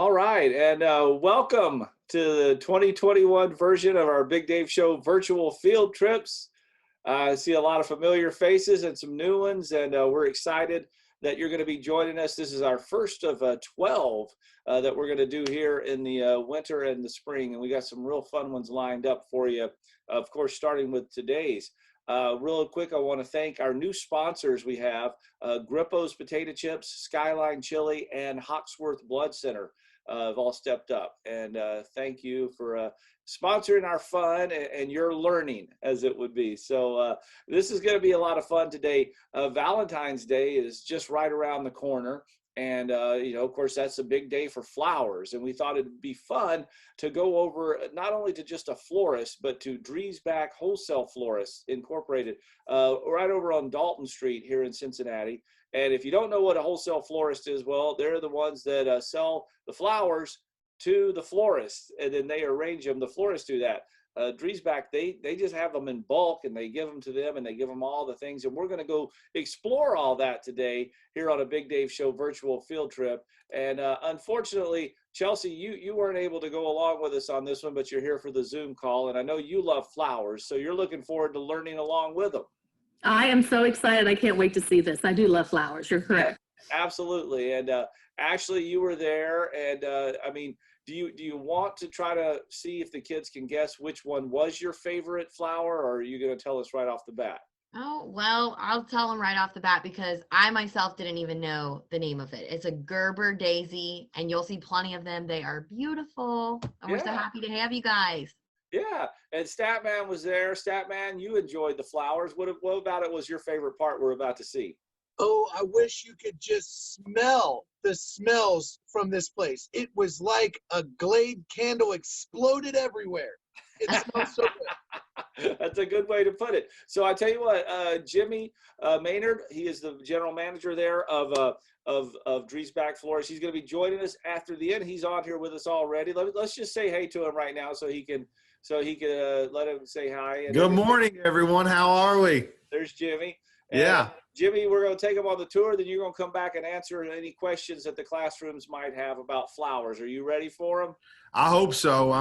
All right, and welcome to the 2021 version of our Big Dave Show virtual field trips. I see a lot of familiar faces and some new ones, and we're excited that you're going to be joining us. This is our first of 12 that we're going to do here in the winter and the spring, and we got some real fun ones lined up for you, of course, starting with today's. Real quick, I want to thank our new sponsors we have, Grippo's Potato Chips, Skyline Chili, and Hawksworth Blood Center. Have all stepped up, and thank you for sponsoring our fun and your learning, as it would be. So this is going to be a lot of fun today. Valentine's Day is just right around the corner, and of course, that's a big day for flowers, and we thought it'd be fun to go over not only to just a florist, but to Dreisbach Wholesale Florists Incorporated, right over on Dalton Street here in Cincinnati. And if you don't know what a wholesale florist is, well, they're the ones that sell the flowers to the florists, and then they arrange them. The florists do that. Dreisbach, they just have them in bulk, and they give them to them, and they give them all the things. And we're going to go explore all that today here on a Big Dave Show virtual field trip. And unfortunately, Chelsea, you weren't able to go along with us on this one, but you're here for the Zoom call. And I know you love flowers, so you're looking forward to learning along with them. I am so excited. I can't wait to see this. I do love flowers. You're correct. Yeah, absolutely. And Ashley, you were there. And do you want to try to see if the kids can guess which one was your favorite flower, or are you going to tell us right off the bat? Oh, well, I'll tell them right off the bat because I myself didn't even know the name of it. It's a Gerber daisy, and you'll see plenty of them. They are beautiful. And we're so happy to have you guys. Yeah, and Statman was there. Statman, you enjoyed the flowers. What about it was your favorite part we're about to see? Oh, I wish you could just smell the smells from this place. It was like a Glade candle exploded everywhere. It smells so good. That's a good way to put it. So I tell you what, Jimmy Maynard, he is the general manager there of Dreisbach Florists. He's going to be joining us after the end. He's on here with us already. Let's just say hey to him right now so he can let him say hi. And good morning, everyone. How are we? There's Jimmy. Yeah. Jimmy, we're going to take him on the tour. Then you're going to come back and answer any questions that the classrooms might have about flowers. Are you ready for them? I hope so.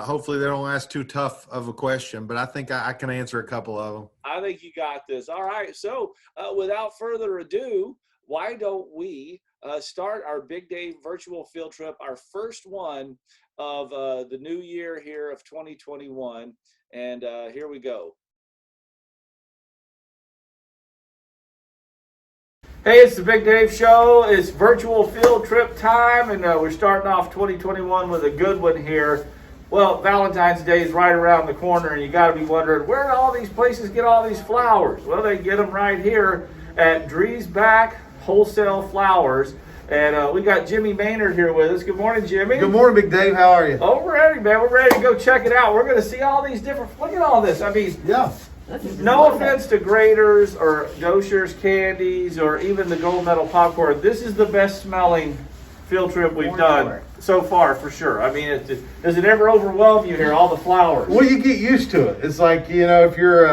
Hopefully they don't ask too tough of a question, but I think I can answer a couple of them. I think you got this. All right. So without further ado, why don't we start our Big Dave virtual field trip, our first one of the new year here of 2021. And here we go. Hey, it's the Big Dave Show. It's virtual field trip time, and we're starting off 2021 with a good one here. Well, Valentine's Day is right around the corner, and you got to be wondering, where do all these places get all these flowers? Well, they get them right here at Dreisbach Wholesale Flowers. And we got Jimmy Maynard here with us. Good morning, Jimmy. Good morning, Big Dave. How are you? Oh, we're ready, man. We're ready to go check it out. We're going to see all these different, look at all this. I mean, yeah. No offense to graters or Dosher's candies or even the gold medal popcorn. This is the best smelling field trip we've done so far, for sure. I mean, does it ever overwhelm you here, all the flowers? Well, you get used to it. It's like, if you're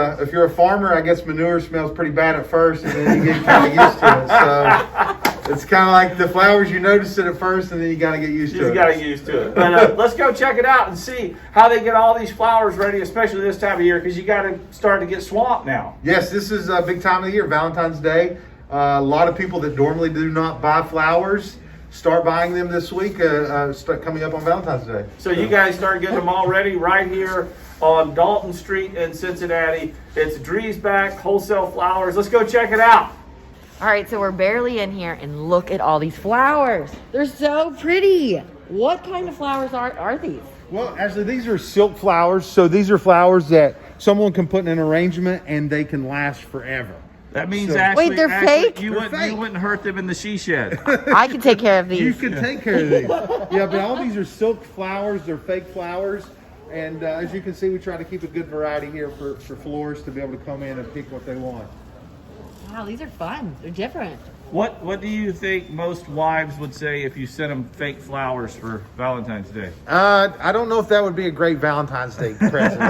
a farmer, I guess manure smells pretty bad at first, and then you get kind of used to it. So it's kind of like the flowers, you notice it at first, and then you got to get used to it. You got to get used to it. But let's go check it out and see how they get all these flowers ready, especially this time of year, because you got to start to get swamped now. Yes, this is a big time of the year, Valentine's Day. A lot of people that normally do not buy flowers start buying them this week, start coming up on Valentine's Day. So you guys start getting them all ready right here on Dalton Street in Cincinnati. It's Dreisbach Wholesale Flowers. Let's go check it out. All right, so we're barely in here, and look at all these flowers. They're so pretty. What kind of flowers are these? Well, actually, these are silk flowers. So these are flowers that someone can put in an arrangement and they can last forever. That means Wait, they're fake? You wouldn't hurt them in the she shed. I can take care of these. You can take care of these. Yeah, but all these are silk flowers. They're fake flowers. And as you can see, we try to keep a good variety here for florists to be able to come in and pick what they want. Wow, these are fun. They're different. What do you think most wives would say if you sent them fake flowers for Valentine's Day? I don't know if that would be a great Valentine's Day present.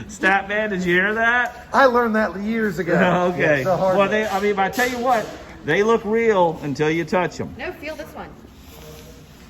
Statman, did you hear that? I learned that years ago. Okay. Yeah, Well, I tell you what, they look real until you touch them. No, feel this one.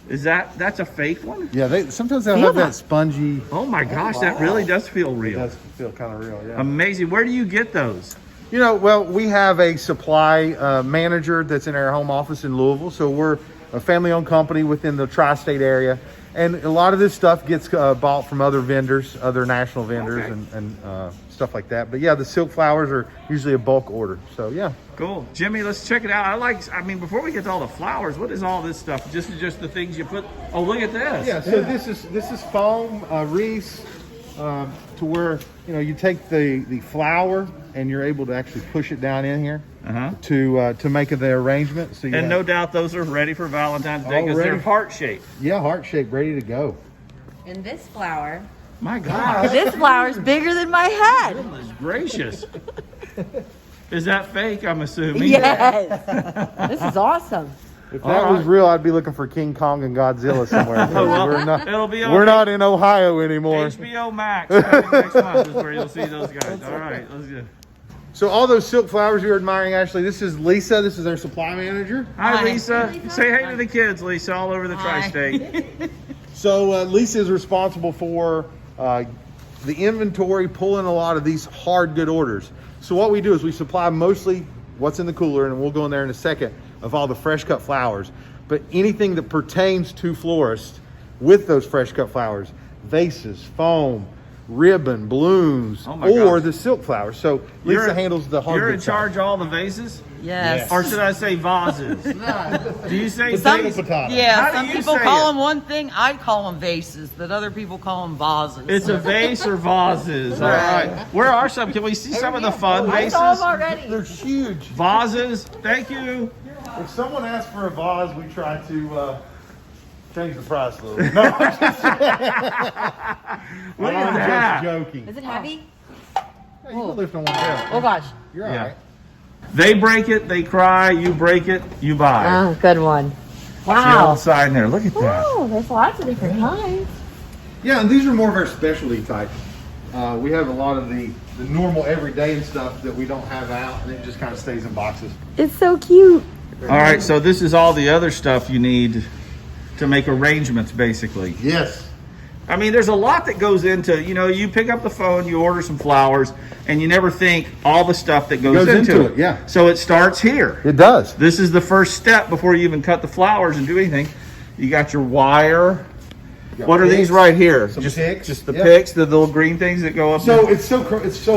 That's a fake one? Yeah, sometimes they'll Feel have that that. spongy. Oh my gosh, that really does feel It real. does feel kind of real, yeah. Amazing. Where do you get those? You know, well, we have a supply manager that's in our home office in Louisville. So we're a family-owned company within the tri-state area. And a lot of this stuff gets bought from other vendors, other national vendors, Okay. and stuff like that. But yeah, the silk flowers are usually a bulk order. So yeah. Cool. Jimmy, let's check it out. I mean, before we get to all the flowers, what is all this stuff? Just the things you put. Oh, look at this. Yeah, so this is foam wreaths to where, you know, you take the flower and you're able to actually push it down in here to make the arrangement. So you And have- no doubt those are ready for Valentine's Day because All they're ready. heart-shaped. yeah, heart shape, ready to go. And this flower. My God. This flower's bigger than my head. Goodness gracious. Is that fake, I'm assuming? Yes. This is awesome. If that was real, I'd be looking for King Kong and Godzilla somewhere. well, we're not, it'll be on we're not in Ohio anymore. HBO Max coming next month is where you'll see those guys. All right, let's go. So all those silk flowers you're admiring, Ashley, this is Lisa. This is our supply manager. Hi, Hi. Lisa. Say hey to the kids, Lisa, all over the tri-state. So Lisa is responsible for the inventory, pulling a lot of these hard good orders. So what we do is we supply mostly what's in the cooler, and we'll go in there in a second, of all the fresh cut flowers. But anything that pertains to florists with those fresh cut flowers, vases, foam, ribbon, balloons, Oh my or gosh. the silk flowers. So Lisa handles the hard You're good in side. charge of all the vases? Yes. Or should I say vases? Do you say Potato, vases? potato. Yeah, How do some you people say call it? them one thing. I call them vases, but other people call them vases. It's a vase or vases. All right. Where are some? Can we see some of the fun I saw them vases? already. They're huge. Vases. Thank you. If someone asks for a vase, we try to change the price a little bit. No, I'm just, Look I'm at that. just joking. Is it heavy? Hey, you can lift on one down. Oh gosh. You're all Yeah. right. They break it, they cry, you break it, you buy. Oh, good one. See the Wow. little sign there. Look at that. Oh, there's lots of different kinds. Yeah, and these are more of our specialty type. We have a lot of the normal everyday and stuff that we don't have out, and it just kind of stays in boxes. It's so cute. All right, so this is all the other stuff you need to make arrangements, basically. Yes. I mean, there's a lot that goes into, you pick up the phone, you order some flowers, and you never think all the stuff that goes into it. Yeah. So it starts here. It does. This is the first step before you even cut the flowers and do anything. You got your wire. What are these right here? Some just picks. Just the Yep. picks, the little green things that go up. So it's so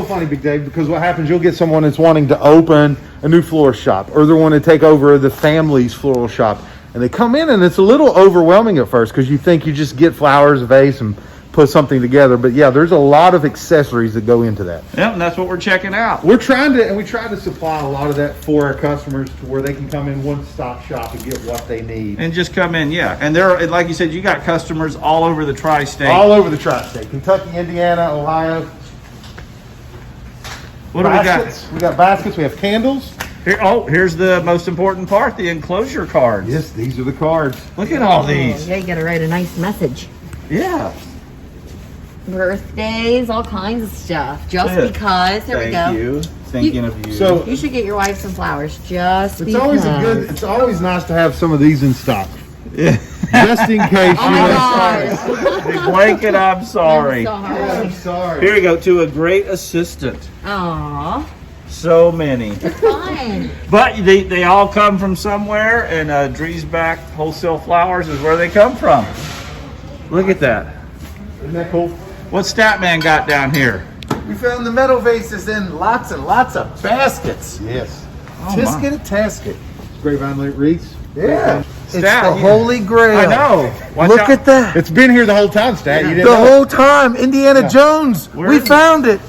funny, Big Dave, because what happens, you'll get someone that's wanting to open a new florist shop, or they want to take over the family's floral shop, and they come in and it's a little overwhelming at first because you think you just get flowers, a vase, and put something together. But yeah, there's a lot of accessories that go into that. Yep, and that's what we're checking out. We try to supply a lot of that for our customers to where they can come in one-stop shop and get what they need. And just come in, yeah. And and like you said, you got customers all over the tri-state. All over the tri-state, Kentucky, Indiana, Ohio. What do we got? Baskets. We got baskets. We have candles. Here's the most important part, the enclosure cards. Yes, these are the cards. Look at all these. Yeah, you gotta write a nice message. Yeah. Birthdays, all kinds of stuff. Just Yeah. because. There we go. Thank you. Thinking of you. So You should get your wife some flowers. Just it's because. it's always nice to have some of these in stock. Yeah. Just in case Oh you my know. gosh. Big blanket, I'm sorry. I'm sorry. Here you go, to a great assistant. Aw. So many. Fine. But they all come from somewhere, and Dreisbach Wholesale Flowers is where they come from. Look at that. Isn't that cool? What's Statman got down here? We found the metal vases in lots and lots of baskets. Yes. Oh, my. Tisket a tasket. Grapevine wreaths. Yeah. It's Stat, the you- holy grail. I know. Watch Look out. at that. It's been here the whole time, Stat. You didn't The know. whole time, Indiana Jones. Where We is it? found it.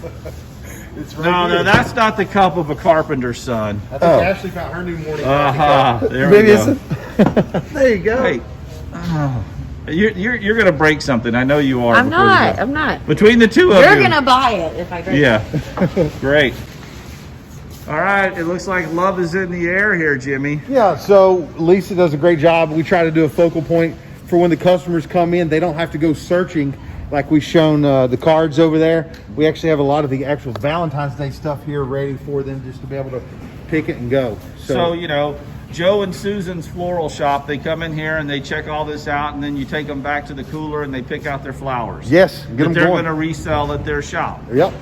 It's right No, here. that's not the cup of a carpenter's son. I think Oh. Ashley found her new morning. There Maybe we it's go. there you go. Hey, you're gonna break something. I know you are. I'm before you not. go. I'm not. Between the two of You're you. gonna buy it if I break Yeah. Great. All right. It looks like love is in the air here, Jimmy. Yeah, so Lisa does a great job. We try to do a focal point for when the customers come in. They don't have to go searching like we've shown the cards over there. We actually have a lot of the actual Valentine's Day stuff here ready for them just to be able to pick it and go. So Joe and Susan's floral shop. They come in here and they check all this out, and then you take them back to the cooler and they pick out their flowers. Yes, get that them they're going. going to resell at their shop. Yep.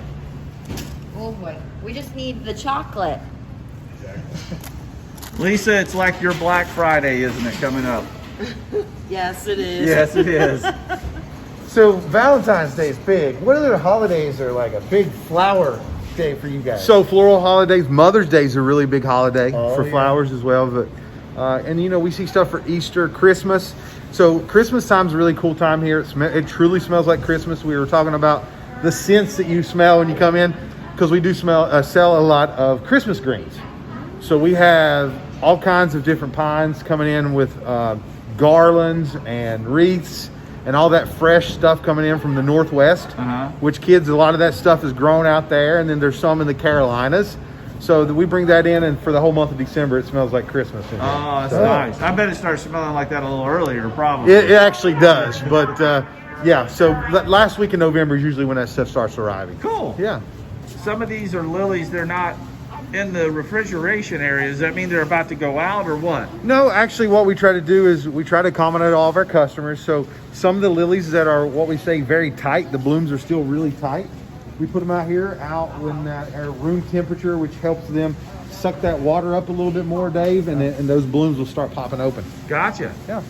Oh boy. We just need the chocolate. Lisa, it's like your Black Friday, isn't it, coming up? Yes, it is. Yes, it is. So Valentine's Day is big. What other holidays are like a big flower day for you guys? So floral holidays, Mother's Day is a really big holiday for yeah. flowers as well. But and you know, we see stuff for Easter, Christmas. So Christmas time's a really cool time here. It truly smells like Christmas. We were talking about the scents that you smell when you come in, because we do sell a lot of Christmas greens. So we have all kinds of different pines coming in with garlands and wreaths and all that fresh stuff coming in from the Northwest, which kids, a lot of that stuff is grown out there. And then there's some in the Carolinas. So we bring that in, and for the whole month of December, it smells like Christmas in here. Oh, that's nice. I bet it starts smelling like that a little earlier, probably. It actually does. But yeah, so last week in November is usually when that stuff starts arriving. Cool. Yeah. Some of these are lilies. They're not in the refrigeration area. Does that mean they're about to go out or what? No, actually what we try to do is we try to accommodate all of our customers. So some of the lilies that are what we say very tight, the blooms are still really tight. We put them out here out when that at room temperature, which helps them suck that water up a little bit more, Dave, and those blooms will start popping open. Gotcha. Yeah.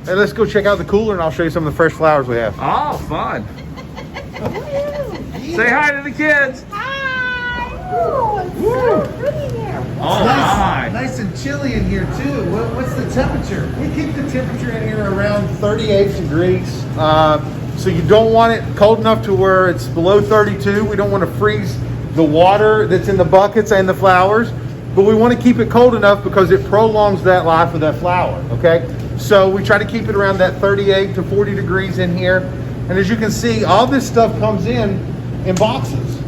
Hey, let's go check out the cooler and I'll show you some of the fresh flowers we have. Oh, fun. Say hi to the kids. Oh, it's so pretty here. Oh, my. Nice and chilly in here too. What's the temperature? We keep the temperature in here around 38 degrees. So you don't want it cold enough to where it's below 32. We don't want to freeze the water that's in the buckets and the flowers, but we want to keep it cold enough because it prolongs that life of that flower, okay? So we try to keep it around that 38 to 40 degrees in here. And as you can see, all this stuff comes in boxes.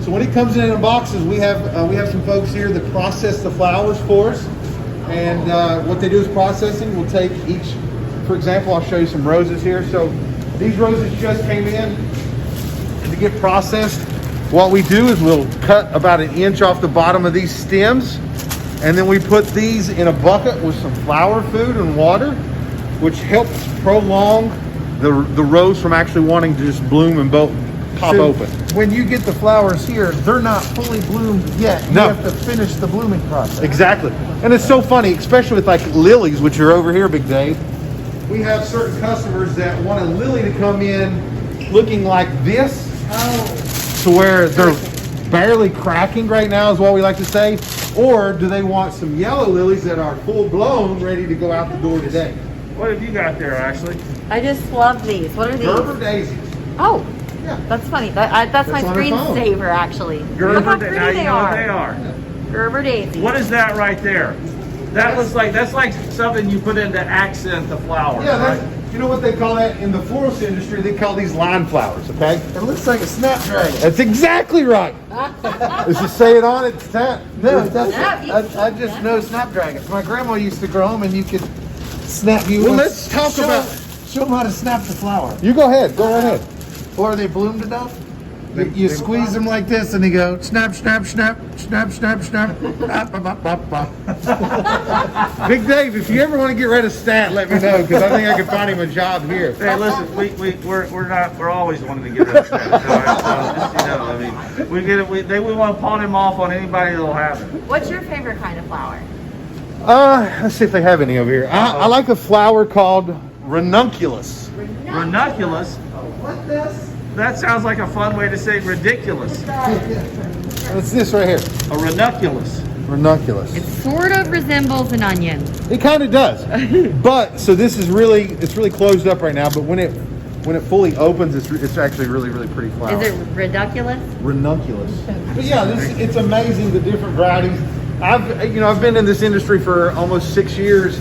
So when it comes in boxes, we have some folks here that process the flowers for us. And what they do is processing. We'll take each, for example, I'll show you some roses here. So these roses just came in, and to get processed, what we do is we'll cut about 1 inch off the bottom of these stems, and then we put these in a bucket with some flower food and water, which helps prolong the rose from actually wanting to just bloom and pop open. When you get the flowers here, they're not fully bloomed yet. You No. have to finish the blooming process. Exactly. And it's so funny, especially with like lilies, which are over here, Big Dave. We have certain customers that want a lily to come in looking like this. To where they're barely cracking right now is what we like to say. Or do they want some yellow lilies that are full blown, ready to go out the door today? What have you got there, Ashley? I just love these. What are these? Gerber daisies. Oh, Yeah. that's funny. That's my on her phone. screensaver, actually. Look how Gerber, pretty now you they know what are. they are. Gerber daisy. What is that right there? That's like something you put in to accent the flowers, Yeah, right? that's, you know what they call that in the florist industry? They call these line flowers, okay? It looks like a snapdragon. That's exactly right. Does it say it on it? It's that. No, that's Yeah, I just know snapdragons. My grandma used to grow them, and you could snap you. Well, with- let's talk about- Show them how to snap the flower. You go ahead. Go right ahead. Or are they bloomed enough? You squeeze them like this, and they go snap, snap, snap, snap, snap, snap. Bop, bop, bop, bop. Big Dave, if you ever want to get rid of Stat, let me know, because I think I can find him a job here. Hey, listen, we're always wanting to get rid of that. Just, you know, I mean, we want to pawn him off on anybody that'll have it. What's your favorite kind of flower? Let's see if they have any over here. I like a flower called Ranunculus. Ranunculus? What this? That sounds like a fun way to say ridiculous. It's this right here. A ranunculus. Ranunculus. Sort of resembles an onion. It kind of does. But so this is it's really closed up right now, but when it fully opens, it's actually really, really pretty flower. Is it ridiculous? Ranunculus. But yeah, it's amazing the different varieties. I've been in this industry for almost 6 years,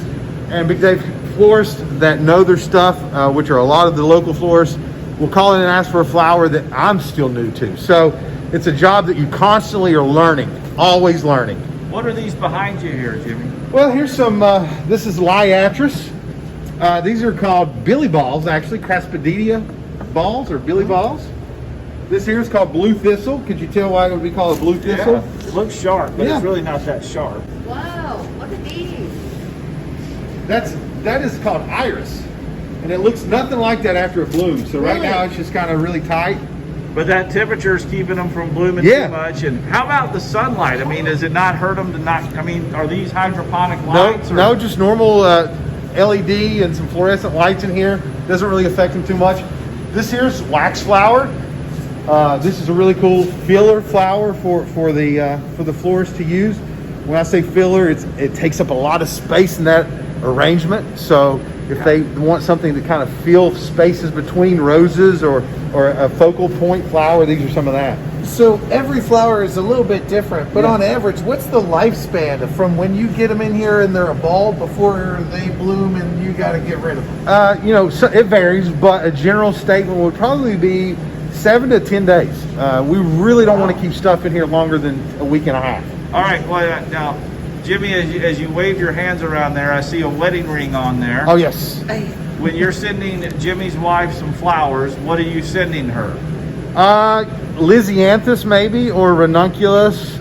and Big Dave, florists that know their stuff, which are a lot of the local florists, will call in and ask for a flower that I'm still new to. So it's a job that you constantly are learning, always learning. What are these behind you here, Jimmy? Well, here's some, this is Liatris. These are called billy balls, actually, Craspedia balls or billy balls. This here is called blue thistle. Could you tell why it would be called a blue thistle? It looks sharp, but Yeah. it's really not that sharp. Whoa, look at these. that is called iris, and it looks nothing like that after it blooms. So right now it's just kind of really tight. But that temperature is keeping them from blooming too much. And how about the sunlight? I mean, does it not hurt them to not? I mean, are these hydroponic lights? No, just normal LED and some fluorescent lights in here. Doesn't really affect them too much. This here's wax flower. This is a really cool filler flower for the florist to use. When I say filler, it takes up a lot of space in that arrangement. So if they want something to kind of fill spaces between roses or a focal point flower, these are some of that. So every flower is a little bit different, but on average, what's the lifespan from when you get them in here and they're a bulb before they bloom and you got to get rid of them? So it varies, but a general statement would probably be 7 to 10 days. We really don't want to keep stuff in here longer than a week and a half. All right. Well, now, Jimmy, as you wave your hands around there, I see a wedding ring on there. Oh, yes. When you're sending Jimmy's wife some flowers, what are you sending her? Lysianthus maybe, or Ranunculus.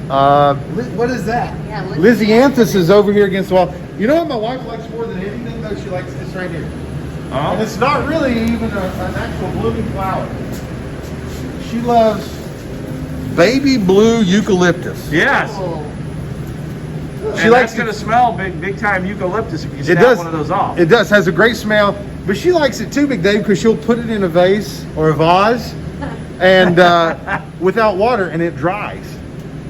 What is that? Yeah, Lysianthus is over here against the wall. You know what my wife likes more than anything, though? She likes this right here. Oh. And it's not really even an actual blooming flower. She loves baby blue eucalyptus. Yes. Oh. She likes that's going to smell big time eucalyptus if you It snap does. one of those off. It does. Has a great smell. But she likes it too, Big Dave, because she'll put it in a vase or a vase and without water, and it dries.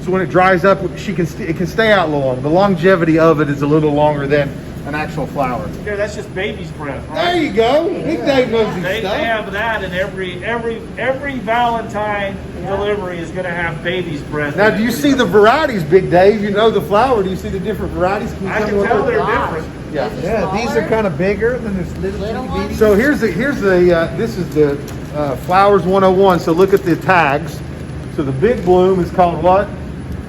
So when it dries up, it can stay out a little longer. The longevity of it is a little longer than an actual flower. Yeah, that's just baby's breath, right? There you go. Big Dave knows his They stuff. have that in every Valentine delivery is going to have baby's breath. Now, in do it. you see the varieties, Big Dave? You know the flower. Do you see the different varieties? Can you I tell me can what tell they're- they're different. Yeah. Yeah, these are kind of bigger than this little Little bitty. ones? So this is the Flowers 101. So look at the tags. So the big bloom is called what?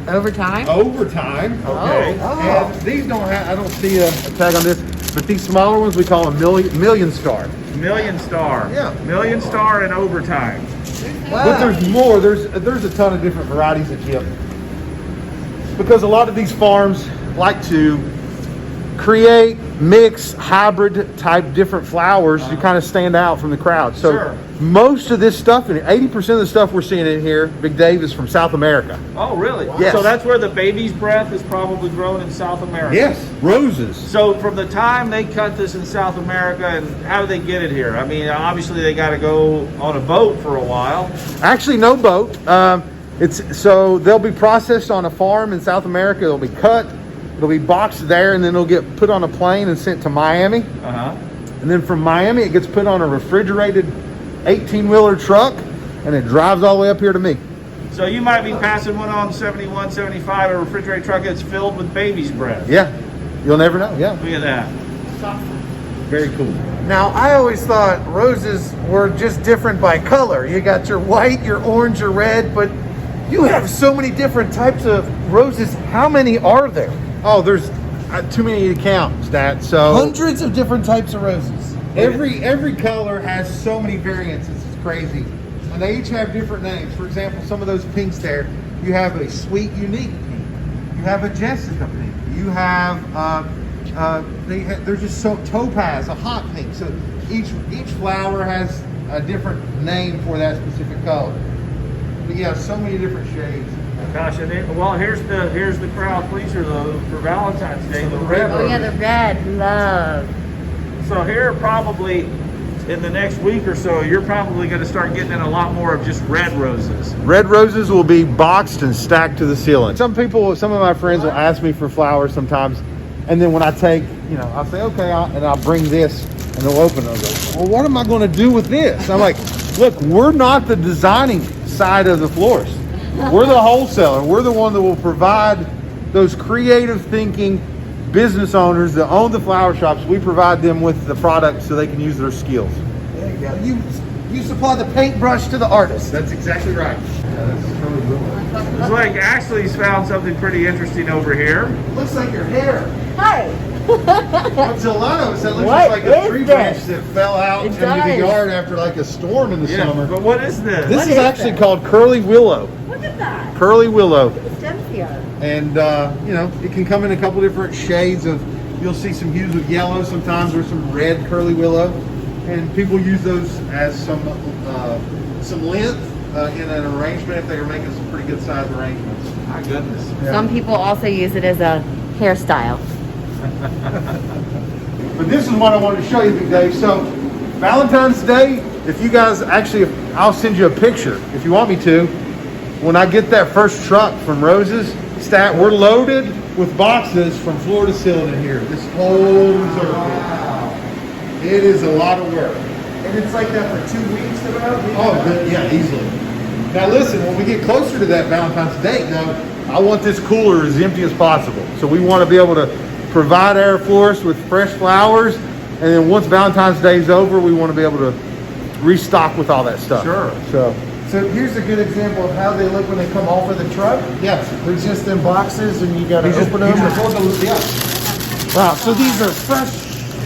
Over time? Overtime. Okay. Oh. And these don't have, I don't see a tag on this, but these smaller ones we call a million star. Million Star. Yeah. Million Star and Overtime. But there's more. There's a ton of different varieties of Jim. Because a lot of these farms like to create, mix, hybrid type different flowers to kind of stand out from the crowd. So Sure. most of this stuff, 80% of the stuff we're seeing in here, Big Dave, is from South America. Oh, really? Yes. So that's where the baby's breath is probably grown in South America. Yes, roses. So from the time they cut this in South America, and how do they get it here? I mean, obviously they got to go on a boat for a while. Actually, no boat. So they'll be processed on a farm in South America. They'll be cut. It'll be boxed there, and then it'll get put on a plane and sent to Miami. Uh-huh. And then from Miami, it gets put on a refrigerated 18-wheeler truck, and it drives all the way up here to me. So you might be passing one on 71, 75, a refrigerated truck that's filled with baby's breath. Yeah, you'll never know. Yeah, Look at that. very cool. Now, I always thought roses were just different by color. You got your white, your orange, your red, but you have so many different types of roses. How many are there? Oh, there's too many to count, Stat. So Hundreds of different types of roses. every color has so many variants. It's crazy, and they each have different names. For example, some of those pinks there, you have a sweet, unique pink. You have a Jessica pink. You have they're just so topaz, a hot pink. So each flower has a different name for that specific color. But yeah, so many different shades. Gosh, and here's the crowd pleaser though for Valentine's Day, the red Oh yeah, roses. the red love. So here probably in the next week or so, you're probably going to start getting in a lot more of just red roses. Red roses will be boxed and stacked to the ceiling. Some of my friends will ask me for flowers sometimes, and then when I take, I'll say, okay, I'll bring this, and they'll open it and go, well, what am I going to do with this? I'm like, look, we're not the designing side of the florist. We're the wholesaler. We're the one that will provide those creative thinking business owners that own the flower shops. We provide them with the product so they can use their skills. There you go. You supply the paintbrush to the artist. That's exactly right. It's like Ashley's found something pretty interesting over here. Looks like your hair. Hi. What's a lot of us that looks What just like a is tree this? branch that fell out It into the does. yard after like a storm in the summer. But what is this? This What is is actually that? called curly willow. Look at that. Curly willow. The stems here. And, it can come in a couple different shades of You'll see some hues with yellow. Sometimes there's some red curly willow, and people use those as some length in an arrangement if they are making some pretty good size arrangements. My goodness. Yeah. Some people also use it as a hairstyle. But this is what I wanted to show you, Big Dave. So Valentine's Day, if you guys actually, I'll send you a picture if you want me to. When I get that first truck from Roses, we're loaded with boxes from floor to ceiling in here. This whole reserve. Wow. It is a lot of work. And it's like that for 2 weeks about? Oh, yeah, easily. Now listen, when we get closer to that Valentine's date, though, I want this cooler as empty as possible. So we want to be able to provide our florists with fresh flowers, and then once Valentine's Day is over, we want to be able to restock with all that stuff. Sure. So here's a good example of how they look when they come off of the truck. Yes. They're just in boxes and you gotta open them. Yeah. Wow, so these are fresh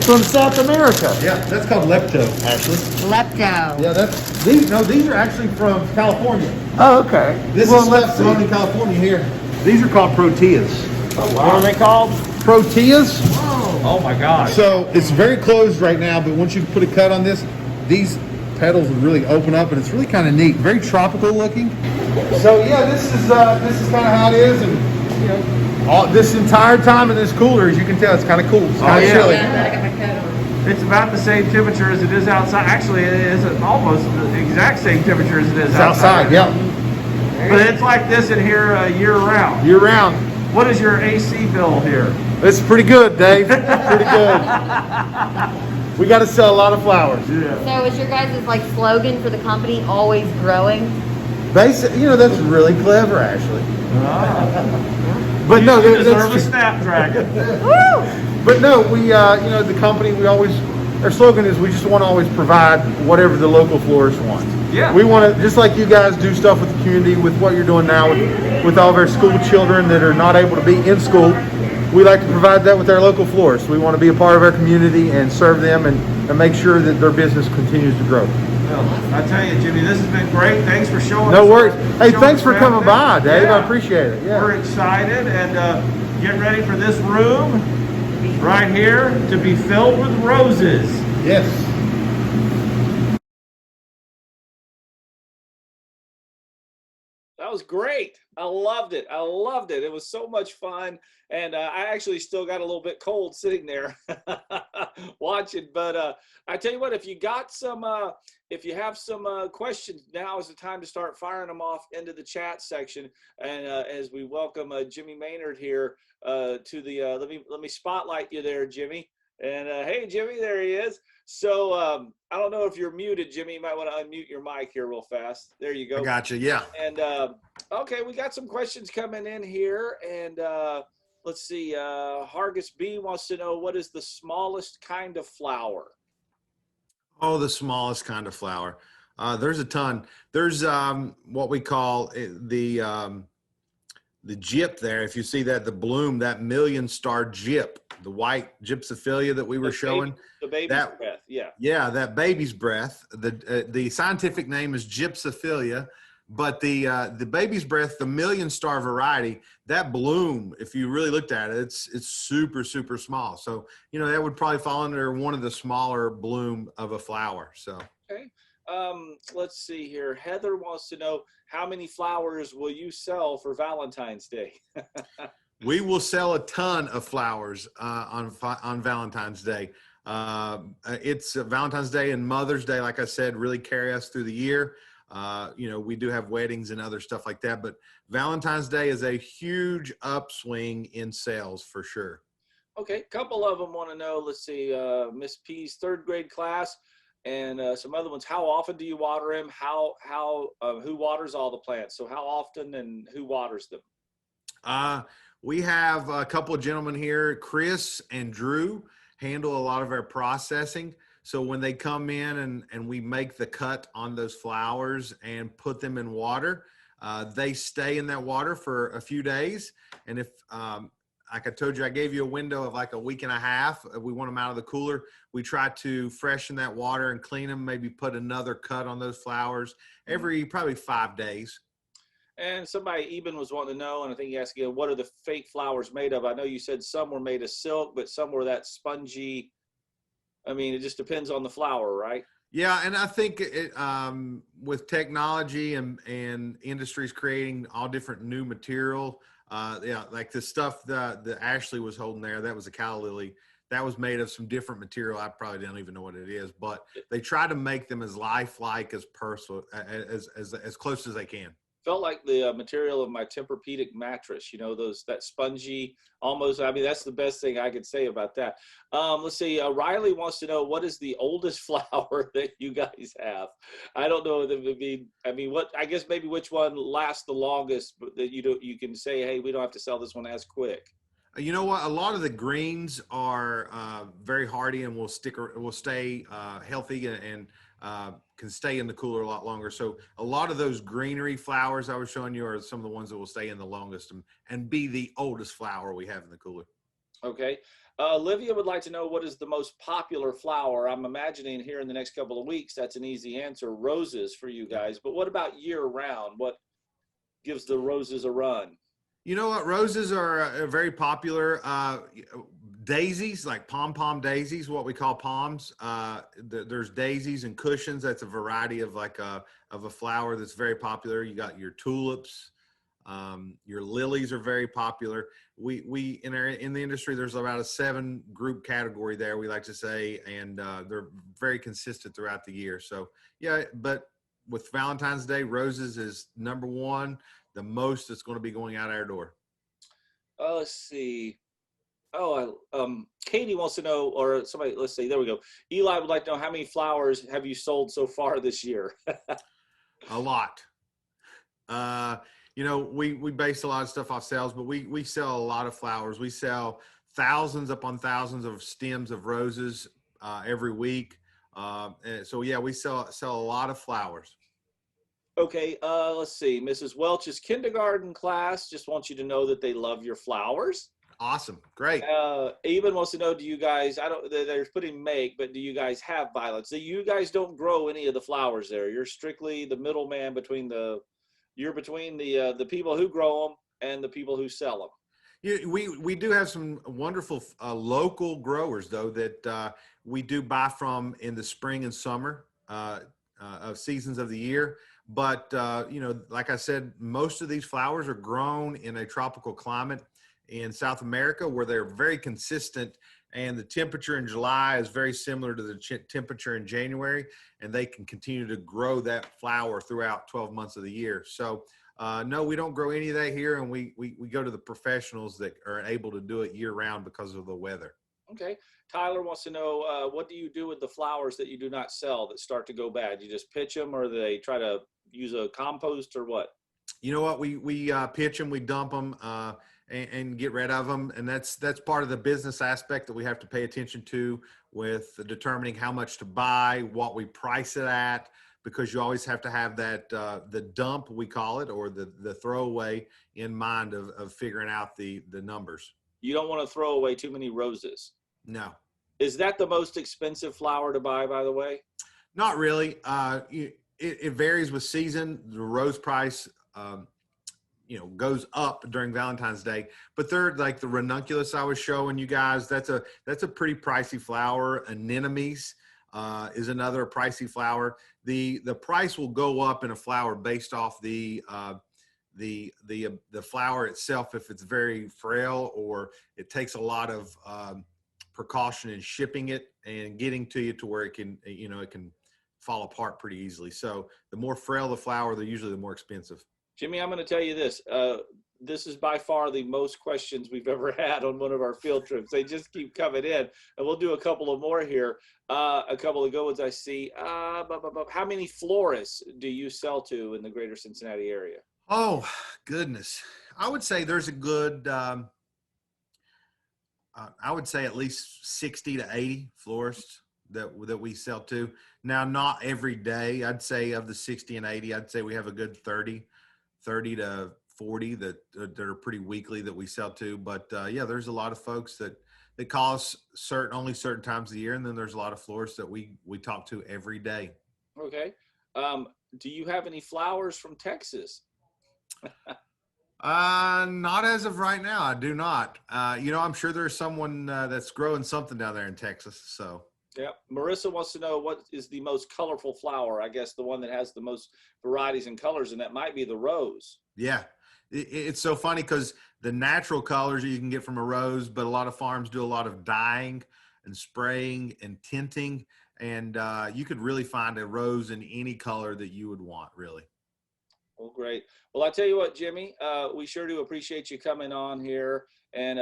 from South America. Yeah, that's called Lepto, actually. Lepto. Yeah, these are actually from California. Oh, okay. This is left grown in California here. These are called proteas. Oh, wow. What are they called? Proteas. Oh my gosh. So it's very closed right now, but once you put a cut on this, these petals will really open up, and it's really kind of neat. Very tropical looking. So yeah, this is kind of how it is, and you know, this entire time in this cooler, as you can tell, it's kind of cool. It's kind of chilly. It's about the same temperature as it is outside. Actually, it is almost the exact same temperature as it is outside. Yeah. But it's like this in here year round. Year round. What is your AC bill here? It's pretty good, Dave. Pretty good. We got to sell a lot of flowers. Yeah. So is your guys' like slogan for the company always growing? Basically, that's really clever, actually. But no, You that's deserve a true. snapdragon. But no, we, the company, our slogan is we just want to always provide whatever the local florist wants. Yeah. We want to, just like you guys do stuff with the community, with what you're doing now with all of our school children that are not able to be in school, we like to provide that with our local florists. We want to be a part of our community and serve them and make sure that their business continues to grow. Well, I tell you, Jimmy, this has been great. Thanks for showing us. No worries. Hey, showing thanks us for around coming by, there. Dave. Yeah. I appreciate it. Yeah. We're excited, and get ready for this room right here to be filled with roses. Yes. That was great. I loved it. It was so much fun. And I actually still got a little bit cold sitting there watching. But I tell you what, if you got some, if you have some questions, now is the time to start firing them off into the chat section. And as we welcome Jimmy Maynard here to the, let me spotlight you there, Jimmy. And hey, Jimmy, there he is. So I don't know if you're muted, Jimmy. You might want to unmute your mic here real fast. There you go. I gotcha. Yeah. And okay, we got some questions coming in here. And let's see. Hargis B wants to know, what is the smallest kind of flower? Oh, the smallest kind of flower. There's a ton. There's what we call the gyp there. If you see that, the bloom, that million-star gyp, the white gypsophilia that we were showing. The baby's breath, yeah. Yeah, that baby's breath. The scientific name is gypsophilia, but the baby's breath, the million-star variety, that bloom, if you really looked at it, it's super, super small. So, that would probably fall under one of the smaller bloom of a flower. So. Okay. Let's see here. Heather wants to know, how many flowers will you sell for Valentine's Day? We will sell a ton of flowers on Valentine's Day. It's Valentine's Day and Mother's Day, like I said, really carry us through the year. We do have weddings and other stuff like that, but Valentine's Day is a huge upswing in sales for sure. Okay, a couple of them want to know, let's see, Miss P's third grade class and some other ones. How often do you water them? Who waters all the plants? So how often and who waters them? We have a couple of gentlemen here, Chris and Drew, handle a lot of our processing. So when they come in and we make the cut on those flowers and put them in water, they stay in that water for a few days. And if, like I told you, I gave you a window of like a week and a half. We want them out of the cooler. We try to freshen that water and clean them, maybe put another cut on those flowers every probably 5 days. And somebody, Eben, was wanting to know, and I think he asked again, what are the fake flowers made of? I know you said some were made of silk, but some were that spongy. I mean, it just depends on the flower, right? Yeah, and I think with technology and industries creating all different new material, yeah, like the stuff that Ashley was holding there, that was a calla lily. That was made of some different material. I probably don't even know what it is, but they try to make them as lifelike as personal as close as they can. Felt like the material of my Tempur-Pedic mattress, that spongy, almost, I mean, that's the best thing I could say about that. Let's see, Riley wants to know, what is the oldest flower that you guys have? I don't know if it would be, I mean, I guess maybe which one lasts the longest, but that you can say, hey, we don't have to sell this one as quick. You know what? A lot of the greens are very hardy and will stay healthy and can stay in the cooler a lot longer. So a lot of those greenery flowers I was showing you are some of the ones that will stay in the longest and be the oldest flower we have in the cooler. Okay. Olivia would like to know, what is the most popular flower? I'm imagining here in the next couple of weeks, that's an easy answer, roses for you guys. But what about year round? What gives the roses a run? You know what? Roses are very popular. Daisies, like pom-pom daisies, what we call palms. There's daisies and cushions. That's a variety of of a flower that's very popular. You got your tulips. Your lilies are very popular. We in the industry, there's about a 7 group category there, we like to say, and they're very consistent throughout the year. So yeah, but with Valentine's Day, roses is number 1. The most that's going to be going out our door. Let's see. Katie wants to know, or somebody, let's see, there we go. Eli would like to know, how many flowers have you sold so far this year? A lot. We base a lot of stuff off sales, but we sell a lot of flowers. We sell thousands upon thousands of stems of roses every week. So yeah, we sell a lot of flowers. Okay, let's see. Mrs. Welch's kindergarten class just wants you to know that they love your flowers. Awesome. Great. Eben wants to know, do you guys, they're putting make, but do you guys have violets? So you guys don't grow any of the flowers there. You're strictly the middleman between the people who grow them and the people who sell them. Yeah, we do have some wonderful local growers, though, that we do buy from in the spring and summer of seasons of the year. But, like I said, most of these flowers are grown in a tropical climate in South America where they're very consistent, and the temperature in July is very similar to the temperature in January, and they can continue to grow that flower throughout 12 months of the year. So, no, we don't grow any of that here, and we go to the professionals that are able to do it year round because of the weather. Okay. Tyler wants to know, what do you do with the flowers that you do not sell that start to go bad? You just pitch them, or do they try to use a compost, or what? You know what? We pitch them, we dump them, and get rid of them. And that's part of the business aspect that we have to pay attention to with determining how much to buy, what we price it at, because you always have to have that, the dump, we call it, or the throwaway in mind of figuring out the numbers. You don't want to throw away too many roses. No. Is that the most expensive flower to buy, by the way? Not really. It varies with season. The rose price, goes up during Valentine's Day, but they're like the Ranunculus I was showing you guys. That's a pretty pricey flower. Anemones is another pricey flower. The price will go up in a flower based off the flower itself, if it's very frail or it takes a lot of precaution in shipping it and getting to you to where it can fall apart pretty easily. So the more frail the flower, they're usually the more expensive. Jimmy, I'm going to tell you this. This is by far the most questions we've ever had on one of our field trips. They just keep coming in, and we'll do a couple of more here. A couple of good ones I see. How many florists do you sell to in the greater Cincinnati area? Oh, goodness. I would say there's a good, I would say at least 60 to 80 florists that we sell to. Now, not every day. I'd say of the 60 and 80, I'd say we have a good 30 to 40 that are pretty weekly that we sell to. But yeah, there's a lot of folks that call us only certain times of the year. And then there's a lot of florists that we talk to every day. Okay. Do you have any flowers from Texas? Not as of right now. I do not. I'm sure there's someone that's growing something down there in Texas. So. Yeah. Marissa wants to know what is the most colorful flower. I guess the one that has the most varieties and colors, and that might be the rose. Yeah. It's so funny because the natural colors you can get from a rose, but a lot of farms do a lot of dyeing and spraying and tinting. And you could really find a rose in any color that you would want, really. Well, great. Well, I tell you what, Jimmy, we sure do appreciate you coming on here, and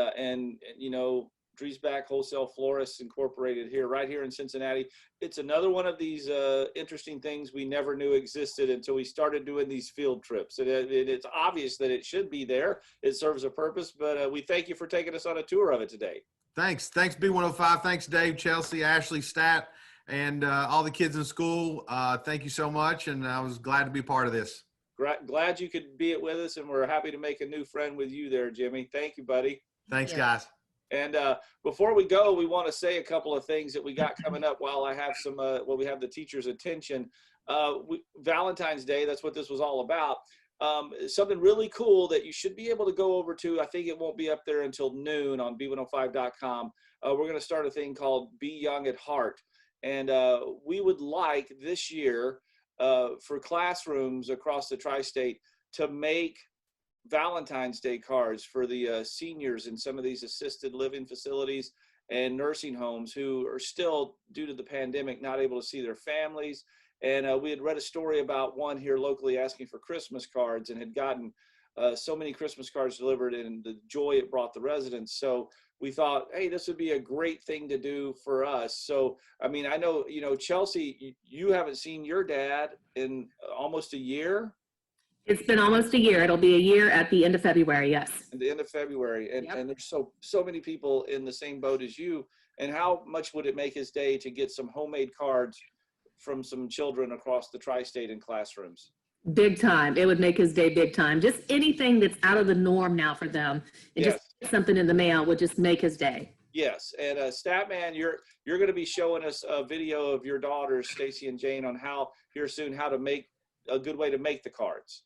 Dreisbach Wholesale Florists Incorporated right here in Cincinnati. It's another one of these interesting things we never knew existed until we started doing these field trips. And it's obvious that it should be there. It serves a purpose, but we thank you for taking us on a tour of it today. Thanks. Thanks, B105. Thanks, Dave, Chelsea, Ashley, Stat, and all the kids in school. Thank you so much, and I was glad to be part of this. Glad you could be it with us, and we're happy to make a new friend with you there, Jimmy. Thank you, buddy. Thanks, guys. And before we go, we want to say a couple of things that we got coming up while I have we have the teacher's attention. Valentine's Day, that's what this was all about. Something really cool that you should be able to go over to. I think it won't be up there until noon on b105.com. We're going to start a thing called Be Young at Heart. And we would like this year for classrooms across the tri-state to make Valentine's Day cards for the seniors in some of these assisted living facilities and nursing homes who are still, due to the pandemic, not able to see their families. And we had read a story about one here locally asking for Christmas cards and had gotten so many Christmas cards delivered, and the joy it brought the residents. So we thought, hey, this would be a great thing to do for us. So, I mean, I know, Chelsea, you haven't seen your dad in almost a year. It's been almost a year. It'll be a year at the end of February, yes. At the end of February. And, Yep. and there's so many people in the same boat as you. And how much would it make his day to get some homemade cards from some children across the tri-state in classrooms? Big time. It would make his day big time. Just anything that's out of the norm now for them. And Yes. just get something in the mail would just make his day. Yes, and Statman, you're going to be showing us a video of your daughters, Stacy and Jane, on how to make a good way to make the cards.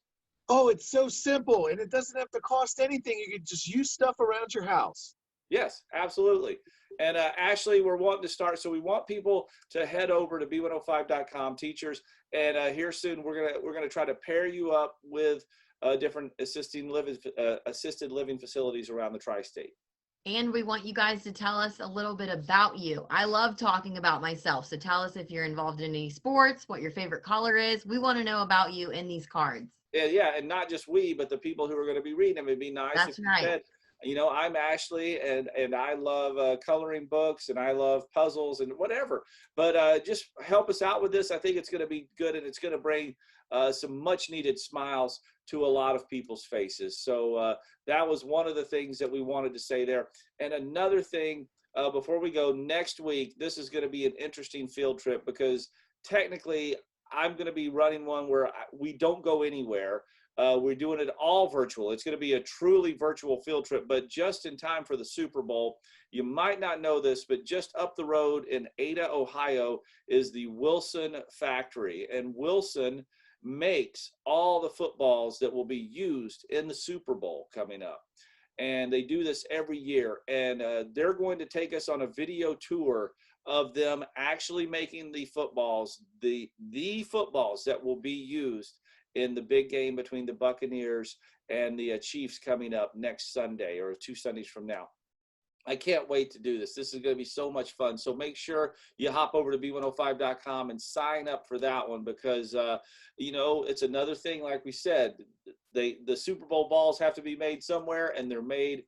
Oh, it's so simple, and it doesn't have to cost anything. You can just use stuff around your house. Yes, absolutely. And Ashley, we're wanting to start, so we want people to head over to b105.com, teachers, and here soon we're gonna try to pair you up with different assisted living facilities around the tri-state. And we want you guys to tell us a little bit about you. I love talking about myself. So tell us if you're involved in any sports, what your favorite color is. We want to know about you in these cards. Yeah, and not just we, but the people who are going to be reading them. It'd be nice That's if you right. said, I'm Ashley, and I love coloring books, and I love puzzles and whatever. But just help us out with this. I think it's going to be good, and it's going to bring some much-needed smiles to a lot of people's faces. So that was one of the things that we wanted to say there. And another thing, before we go, next week, this is going to be an interesting field trip because technically I'm going to be running one where we don't go anywhere. We're doing it all virtual. It's going to be a truly virtual field trip, but just in time for the Super Bowl. You might not know this, but just up the road in Ada, Ohio is the Wilson factory. And Wilson makes all the footballs that will be used in the Super Bowl coming up. And they do this every year. And they're going to take us on a video tour of them actually making the footballs, the footballs that will be used in the big game between the Buccaneers and the Chiefs coming up next Sunday or 2 Sundays from now. I can't wait to do this. This is going to be so much fun. So make sure you hop over to b105.com and sign up for that one because, it's another thing, like we said, the Super Bowl balls have to be made somewhere, and they're made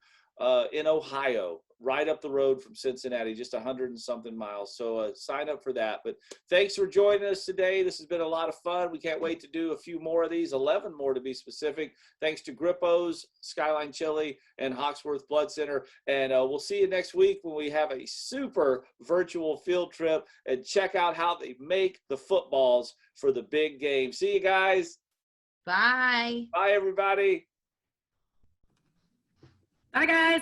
in Ohio, right up the road from Cincinnati, just 100 and something miles. So sign up for that. But thanks for joining us today. This has been a lot of fun. We can't wait to do a few more of these, 11 more to be specific. Thanks to Grippo's, Skyline Chili, and Hawksworth Blood Center. And we'll see you next week when we have a super virtual field trip and check out how they make the footballs for the big game. See you guys. Bye. Bye, everybody. Bye, guys.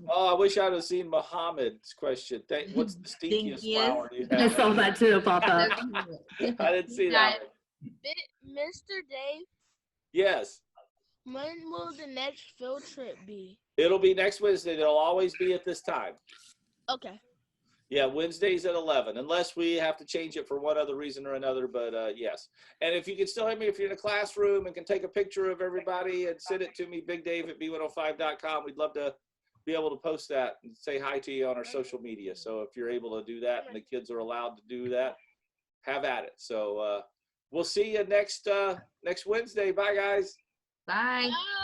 Oh, I wish I'd have seen Muhammad's question. What's the stinkiest flower you I have? saw that too pop up. I didn't see that one. Mr. Dave, Yes. when will the next field trip be? It'll be next Wednesday. It'll always be at this time. Okay. Yeah, Wednesdays at 11, unless we have to change it for one other reason or another, but yes. And if you can still have me, if you're in a classroom and can take a picture of everybody and send it to me, bigdave@b105.com, we'd love to be able to post that and say hi to you on our social media. So if you're able to do that and the kids are allowed to do that, have at it. So we'll see you next Wednesday. Bye, guys. Bye. Bye.